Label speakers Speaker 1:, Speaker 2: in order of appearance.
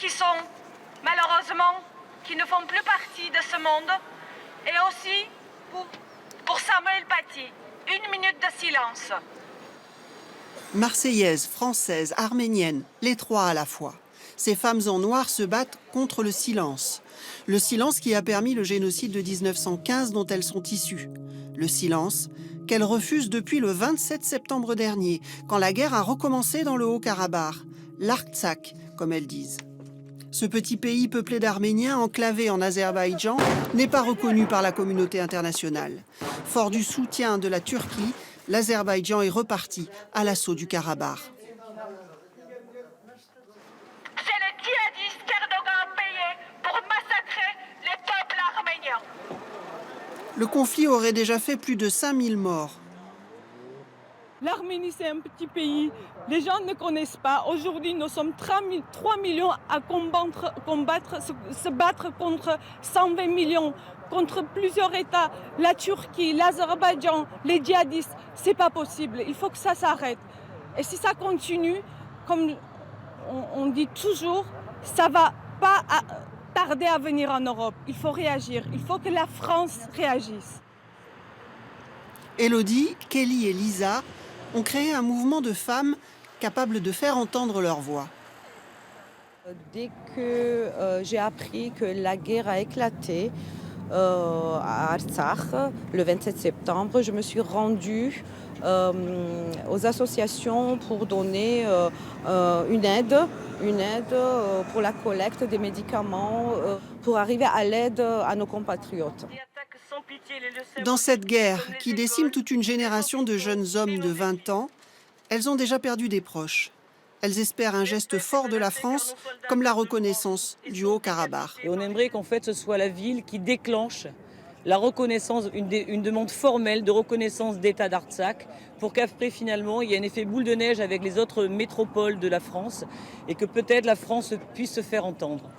Speaker 1: qui sont, malheureusement, qui ne font plus partie de ce monde. Et aussi pour Samuel Paty. 1 minute de silence.
Speaker 2: Marseillaises, françaises, arméniennes, les trois à la fois. Ces femmes en noir se battent contre le silence. Le silence qui a permis le génocide de 1915 dont elles sont issues. Le silence qu'elles refusent depuis le 27 septembre dernier, quand la guerre a recommencé dans le Haut-Karabakh, l'Artsakh, comme elles disent. Ce petit pays peuplé d'Arméniens enclavé en Azerbaïdjan n'est pas reconnu par la communauté internationale. Fort du soutien de la Turquie, l'Azerbaïdjan est reparti à l'assaut du Karabakh.
Speaker 1: C'est les djihadistes qu'Erdogan a payé pour massacrer les peuples arméniens.
Speaker 2: Le conflit aurait déjà fait plus de 5000 morts.
Speaker 3: L'Arménie, c'est un petit pays. Les gens ne connaissent pas. Aujourd'hui, nous sommes 3 millions à se battre contre 120 millions, contre plusieurs États. La Turquie, l'Azerbaïdjan, les djihadistes. C'est pas possible. Il faut que ça s'arrête. Et si ça continue, comme on dit toujours, ça va pas tarder à venir en Europe. Il faut réagir. Il faut que la France réagisse.
Speaker 2: Élodie, Kelly et Lisa ont créé un mouvement de femmes capables de faire entendre leur voix.
Speaker 4: Dès que j'ai appris que la guerre a éclaté à Artsakh le 27 septembre, je me suis rendue aux associations pour donner une aide pour la collecte des médicaments, pour arriver à l'aide à nos compatriotes.
Speaker 2: Dans cette guerre qui décime toute une génération de jeunes hommes de 20 ans, elles ont déjà perdu des proches. Elles espèrent un geste fort de la France, comme la reconnaissance du Haut-Karabakh.
Speaker 5: Et on aimerait qu'en fait ce soit la ville qui déclenche la reconnaissance, une demande formelle de reconnaissance d'État d'Artsakh, pour qu'après finalement il y ait un effet boule de neige avec les autres métropoles de la France et que peut-être la France puisse se faire entendre.